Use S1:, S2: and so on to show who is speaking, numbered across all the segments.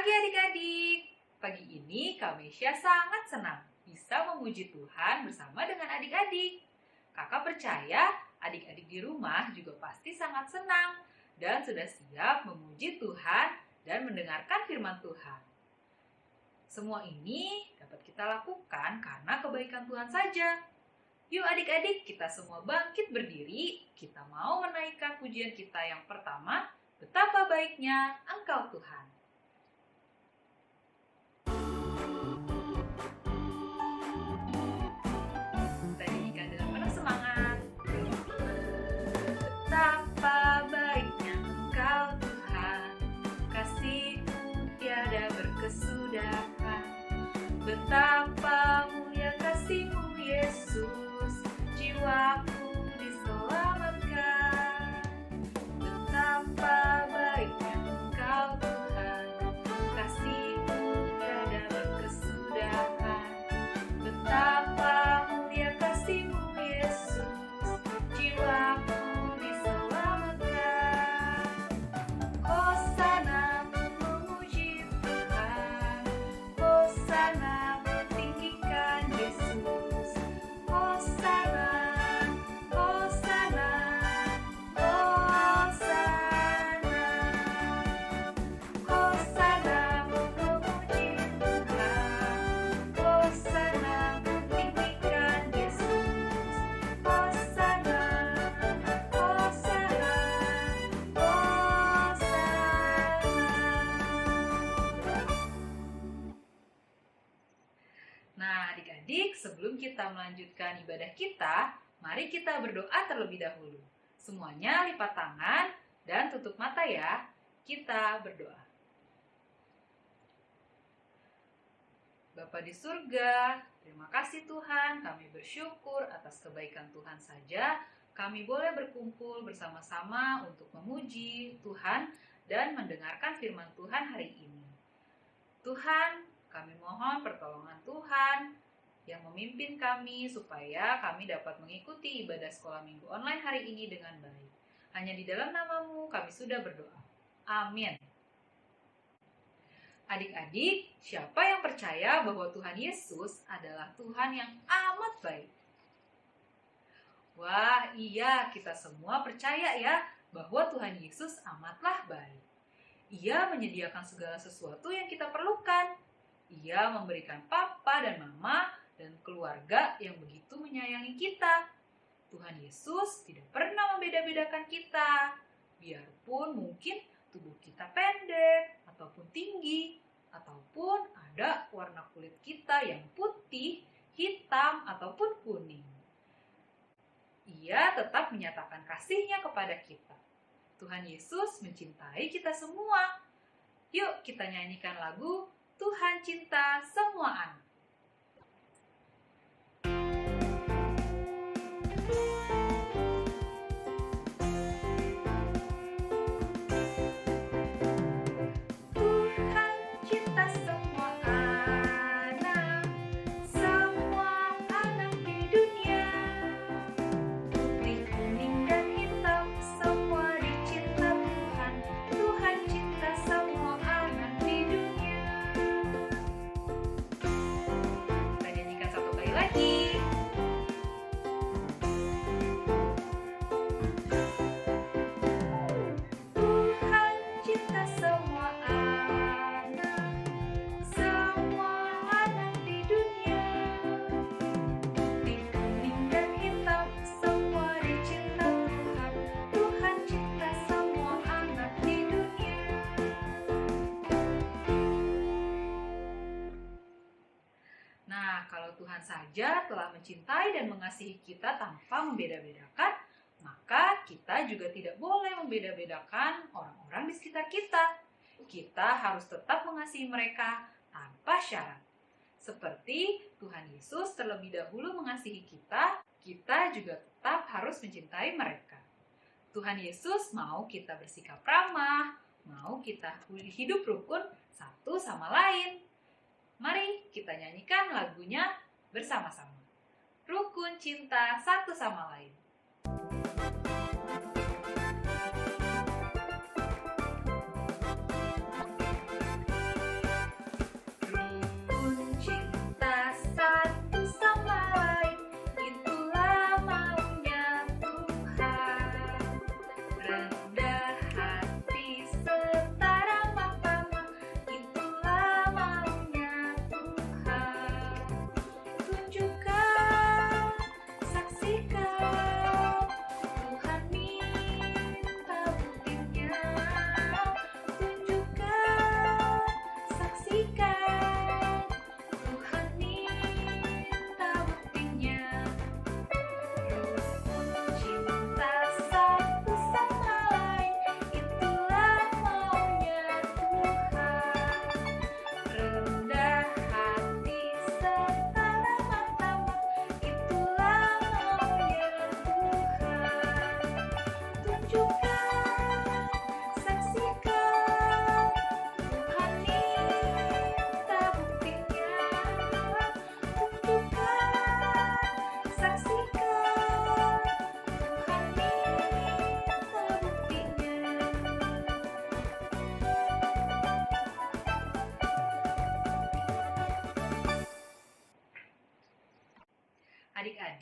S1: pagi adik-adik. Pagi ini Kamesya sangat senang bisa memuji Tuhan bersama dengan adik-adik. Kakak percaya adik-adik di rumah juga pasti sangat senang dan sudah siap memuji Tuhan dan mendengarkan firman Tuhan. Semua ini dapat kita lakukan karena kebaikan Tuhan saja. Yuk adik-adik, kita semua bangkit berdiri. Kita mau menaikkan pujian kita yang pertama, betapa baiknya Engkau Tuhan. Kita nyanyikan dengan penuh semangat. Betapa baiknya Engkau Tuhan, kasih-Mu tiada berkesudahan. Betapa mulia kasih-Mu Yesus, jiwaku diselamatkan. Betapa baiknya Engkau Tuhan, kasih-Mu tiada berkesudahan. Betapa mulia kasih-Mu Yesus, jiwaku diselamatkan. Hosana memuji Tuhan, Hosana meninggikan Yesus. Hosana, Hosana, Hosana. Hosana memuji Tuhan, Hosana meninggikan Yesus. Hosana, Hosana, Hosana. Nah, adik-adik, sebelum kita melanjutkan ibadah kita, mari kita berdoa terlebih dahulu. Semuanya lipat tangan dan tutup mata ya. Kita berdoa. Bapa di surga, terima kasih Tuhan, kami bersyukur atas kebaikan Tuhan saja. Kami boleh berkumpul bersama-sama untuk memuji Tuhan dan mendengarkan firman Tuhan hari ini. Tuhan, kami mohon pertolongan Tuhan yang memimpin kami supaya kami dapat mengikuti ibadah sekolah minggu online hari ini dengan baik. Hanya di dalam nama-Mu kami sudah berdoa. Amin. Adik-adik, siapa yang percaya bahwa Tuhan Yesus adalah Tuhan yang amat baik? Wah, iya, kita semua percaya ya bahwa Tuhan Yesus amatlah baik. Ia menyediakan segala sesuatu yang kita perlukan. Ia memberikan papa dan mama dan keluarga yang begitu menyayangi kita. Tuhan Yesus tidak pernah membeda-bedakan kita. Biarpun mungkin tubuh kita pendek ataupun tinggi, ataupun ada warna kulit kita yang putih, hitam, ataupun kuning. Ia tetap menyatakan kasih-Nya kepada kita. Tuhan Yesus mencintai kita semua. Yuk kita nyanyikan lagu Tuhan Cinta Semua Anak. Tuhan cinta semua anak di dunia. Putih, kuning, dan hitam semua dicinta Tuhan. Tuhan cinta semua anak di dunia. Kita nyanyikan satu kali lagi. Tuhan cinta semua anak di dunia. Putih, kuning, dan hitam semua dicinta Tuhan. Tuhan cinta semua anak di dunia. Nah, kalau Tuhan saja telah mencintai dan mengasihi kita tanpa membeda-bedakan, maka kita juga tidak boleh membeda-bedakan orang-orang di sekitar kita. Kita harus tetap mengasihi mereka tanpa syarat. Seperti Tuhan Yesus terlebih dahulu mengasihi kita, kita juga tetap harus mencintai mereka. Tuhan Yesus mau kita bersikap ramah, mau kita hidup rukun satu sama lain. Mari kita nyanyikan lagunya bersama-sama. Rukun cinta satu sama lain.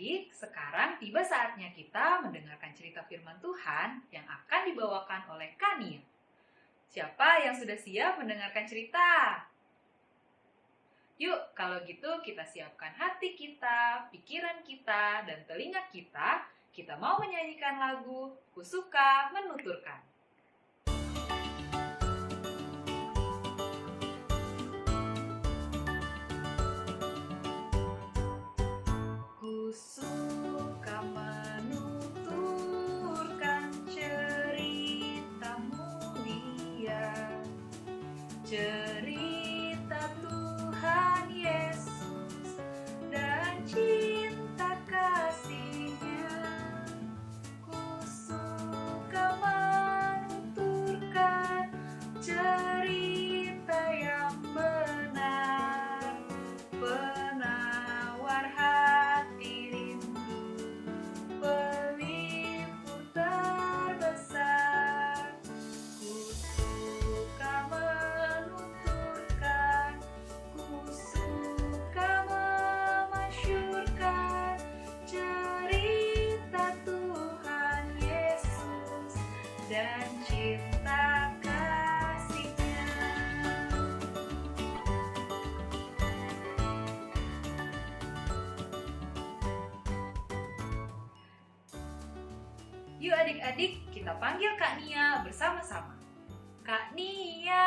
S1: adik-adik, sekarang tiba saatnya kita mendengarkan cerita firman Tuhan yang akan dibawakan oleh Kania. Siapa yang sudah siap mendengarkan cerita? Yuk, kalau gitu kita siapkan hati kita, pikiran kita, dan telinga kita. Kita mau menyanyikan lagu Kusuka Menuturkan. Kusuka menuturkan cerita mulia, cerita Tuhan Yesus dan cinta kasih-Nya. Kusuka menuturkan cerita yang benar, penawar hati rindu, pelipur terbesar. Kusuka menuturkan, kusuka memasyurkan cerita Tuhan Yesus dan cinta kasih-Nya. Yuk adik-adik, kita panggil Kak Nia bersama-sama. Kak Nia.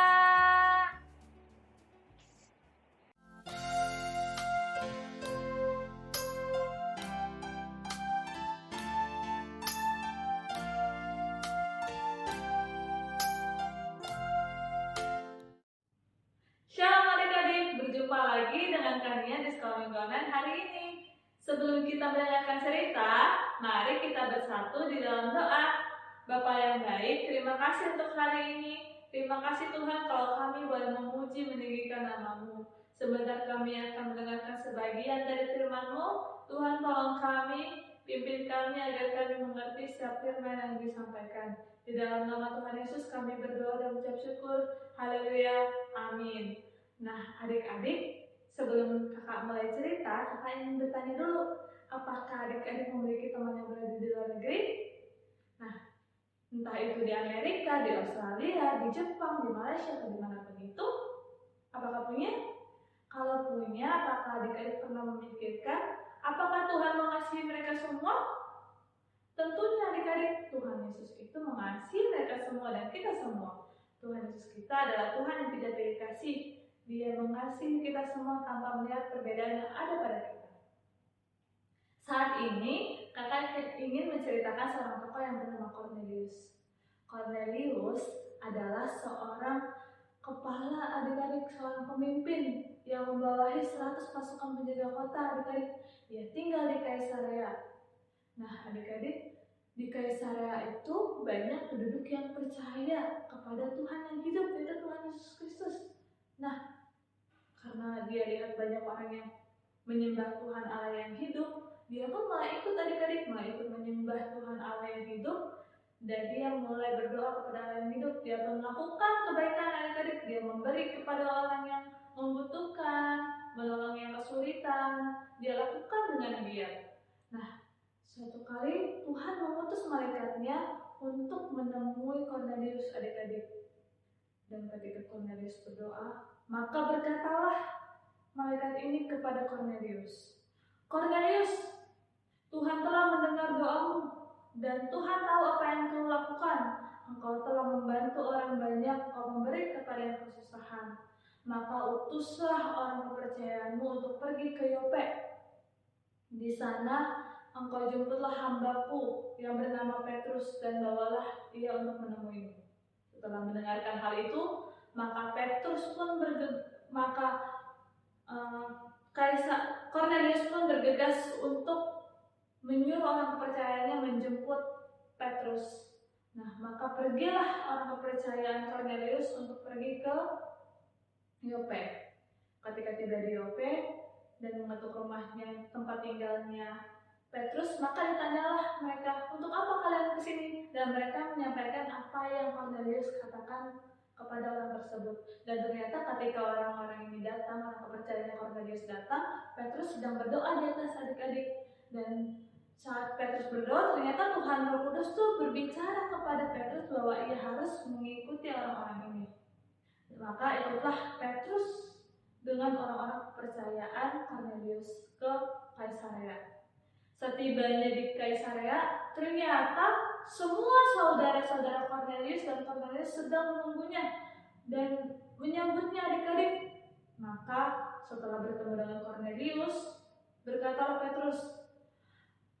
S2: Shalom adik-adik, berjumpa lagi dengan Kania di Sekolah Mingguanan hari ini. Sebelum kita mendengarkan cerita, mari kita bersatu di dalam doa. Bapa yang baik, terima kasih untuk hari ini. Terima kasih Tuhan kalau kami boleh memuji meninggikan nama-Mu. Sebentar kami akan mendengarkan sebagian dari firman-Mu. Tuhan tolong kami, pimpin kami agar kami mengerti setiap firman yang disampaikan. Di dalam nama Tuhan Yesus kami berdoa dan mengucap syukur. Haleluya, amin. Nah, adik-adik, sebelum kakak mulai cerita, kakak ingin bertanya dulu, apakah adik-adik memiliki teman yang berada di luar negeri? Nah, entah itu di Amerika, di Australia, di Jepang, di Malaysia, atau dimanapun itu, apakah punya? Kalau punya, apakah adik-adik pernah memikirkan, apakah Tuhan mengasihi mereka semua? Tentunya adik-adik, Tuhan Yesus itu mengasihi mereka semua dan kita semua. Tuhan Yesus kita adalah Tuhan yang tidak pilih kasih. Dia mengasihi kita semua tanpa melihat perbedaan yang ada pada kita. Saat ini, kakak ingin menceritakan seorang tokoh yang bernama Cornelius. Cornelius adalah seorang kepala adik-adik, seorang pemimpin yang membawahi 100 pasukan penjaga kota adik-adik. Dia tinggal di Kaisarea. Nah adik-adik, di Kaisarea itu banyak penduduk yang percaya kepada Tuhan yang hidup, yaitu Tuhan Yesus Kristus. Nah, karena dia lihat banyak orang yang menyembah Tuhan Allah yang hidup, dia pun mulai ikut adik-adik, mulai ikut menyembah Tuhan Allah yang hidup, dan dia mulai berdoa kepada Allah yang hidup. Dia pun melakukan kebaikan adik-adik, dia memberi kepada orang yang membutuhkan, menolong yang kesulitan, dia lakukan dengan giat. Nah, suatu kali Tuhan mengutus malaikatnya untuk menemui Cornelius adik-adik. Dan ketika Cornelius berdoa, maka berkatalah malaikat ini kepada Cornelius, Cornelius, Tuhan telah mendengar doamu dan Tuhan tahu apa yang kau lakukan. Engkau telah membantu orang banyak, kau memberi kepada yang kesusahan. Maka utuslah orang kepercayaanmu untuk pergi ke Yope. Di sana engkau jemputlah hambaku yang bernama Petrus dan bawalah dia untuk menemuimu. Setelah mendengarkan hal itu, maka Petrus pun Cornelius pun bergegas untuk menyuruh orang kepercayaannya menjemput Petrus. Nah, maka pergilah orang kepercayaan Cornelius untuk pergi ke Yope. Ketika tiba di Yope dan mengetuk rumahnya, tempat tinggalnya Petrus, maka ditanyalah mereka, untuk apa kalian kesini? Dan mereka menyampaikan apa yang Cornelius katakan kepada orang tersebut. Dan ternyata ketika orang-orang ini datang, orang kepercayaan Cornelius datang, Petrus sedang berdoa di atas adik-adik. Dan saat Petrus berdoa, ternyata Tuhan Roh Kudus tuh berbicara kepada Petrus bahwa ia harus mengikuti orang-orang ini. Maka ikutlah Petrus dengan orang-orang kepercayaan Kornelius ke Kaisarea. Setibanya di Kaisarea, ternyata semua saudara-saudara Kornelius dan Kornelius sedang menunggunya dan menyambutnya adik-adik. Maka setelah bertemu dengan Kornelius, berkatalah Petrus,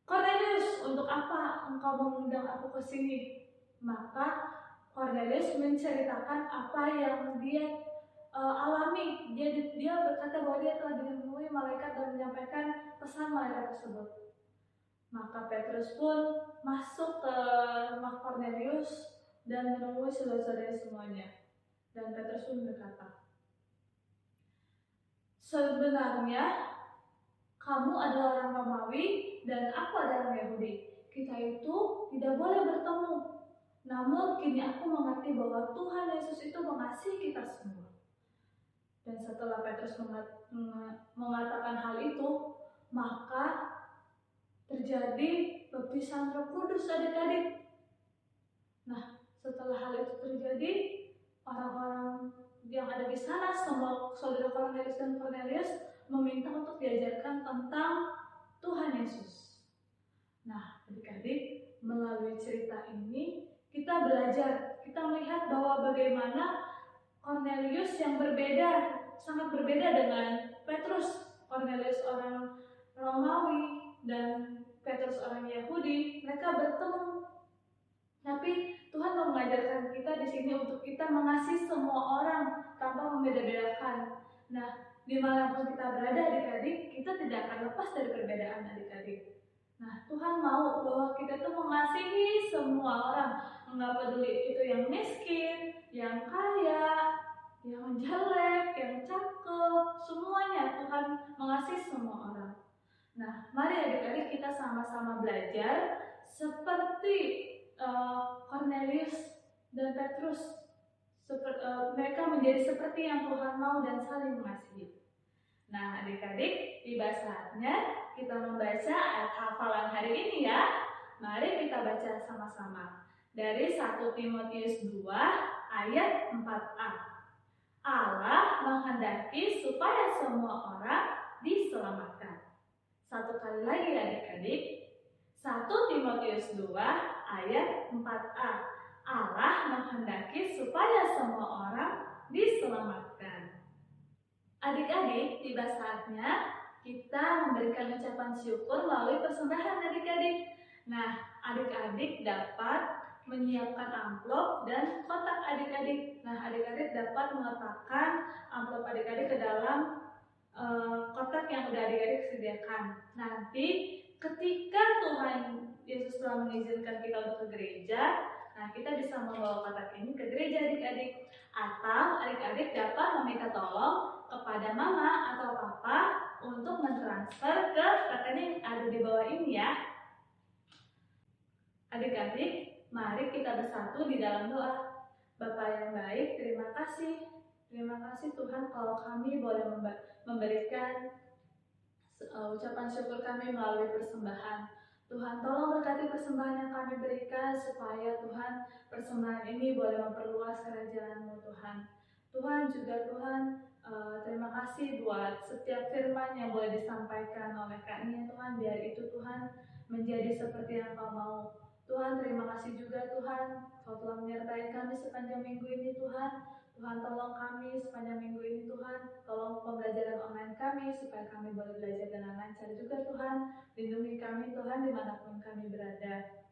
S2: "Kornelius, untuk apa engkau mengundang aku ke sini?" Maka Kornelius menceritakan apa yang dia alami. Dia berkata bahwa dia telah ditemui malaikat dan menyampaikan pesan malaikat tersebut. Maka Petrus pun masuk ke rumah Kornelius dan menemui saudara-saudara semuanya. Dan Petrus pun berkata, "Sebenarnya kamu adalah orang Romawi dan aku adalah orang Yahudi. Kita itu tidak boleh bertemu. Namun kini aku mengerti bahwa Tuhan Yesus itu mengasihi kita semua." Dan setelah Petrus mengatakan hal itu, maka terjadi baptisan Roh Kudus adik-adik. Nah, setelah hal itu terjadi, orang-orang yang ada di sana, semua saudara Kornelius dan Kornelius meminta untuk diajarkan tentang Tuhan Yesus. Nah, adik-adik, melalui cerita ini kita belajar, kita melihat bahwa bagaimana Kornelius yang berbeda, sangat berbeda dengan Petrus. Kornelius orang Romawi dan Petrus orang Yahudi, mereka bertemu. Tapi Tuhan mau mengajarkan kita di sini untuk kita mengasihi semua orang tanpa membeda-bedakan. Nah, dimanapun kita berada adik-adik, kita tidak akan lepas dari perbedaan adik-adik. Nah, Tuhan mau bahwa kita itu mengasihi semua orang, nggak peduli itu yang miskin, yang kaya, yang jelek, yang cakep, semuanya Tuhan mengasihi semua orang. Nah, mari adik-adik kita sama-sama belajar seperti Kornelius dan Petrus. Mereka menjadi seperti yang Tuhan mau dan saling mengasihi. Nah, adik-adik, tiba saatnya kita membaca ayat hafalan hari ini ya. Mari kita baca sama-sama. Dari 1 Timotius 2 ayat 4a. Allah menghendaki supaya semua orang diselamatkan. Satu kali lagi adik-adik. 1 Timotius 2 ayat 4a. Allah menghendaki supaya semua orang diselamatkan. Adik-adik, tiba saatnya kita memberikan ucapan syukur melalui persembahan adik-adik. Nah, adik-adik dapat menyiapkan amplop dan kotak adik-adik. Nah, adik-adik dapat meletakkan amplop adik-adik ke dalam kotak yang sudah adik-adik sediakan. Nanti ketika Tuhan Yesus telah mengizinkan kita untuk ke gereja, nah kita bisa membawa kotak ini ke gereja adik-adik. Atau adik-adik dapat meminta tolong kepada mama atau papa untuk mentransfer ke rekening yang ada di bawah ini ya. Adik-adik, mari kita bersatu di dalam doa. Bapa yang baik, terima kasih. Terima kasih Tuhan kalau kami boleh memberikan ucapan syukur kami melalui persembahan. Tuhan tolong berkati persembahan yang kami berikan supaya Tuhan persembahan ini boleh memperluas kerajaan-Mu Tuhan. Tuhan juga Tuhan terima kasih buat setiap firman yang boleh disampaikan oleh Kak Nia Tuhan, biar itu Tuhan menjadi seperti yang Kau mau. Tuhan terima kasih juga Tuhan Kau telah menyertai kami sepanjang minggu ini Tuhan. Tuhan tolong kami sepanjang minggu ini Tuhan, tolong pembelajaran online kami supaya kami boleh belajar dengan lancar juga Tuhan. Lindungi kami Tuhan dimanapun kami berada.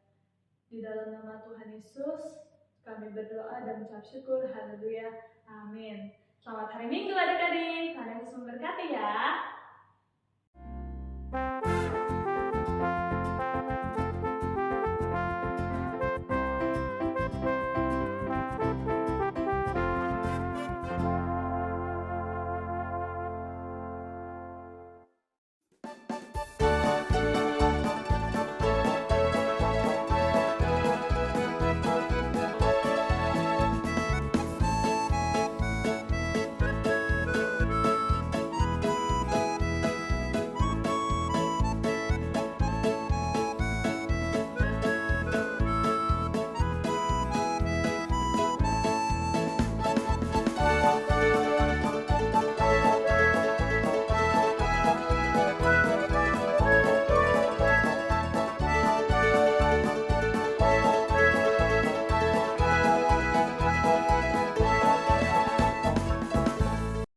S2: Di dalam nama Tuhan Yesus kami berdoa dan mengucap syukur. Haleluya. Amin. Selamat hari Minggu adik-adik. Tuhan Yesus memberkati ya.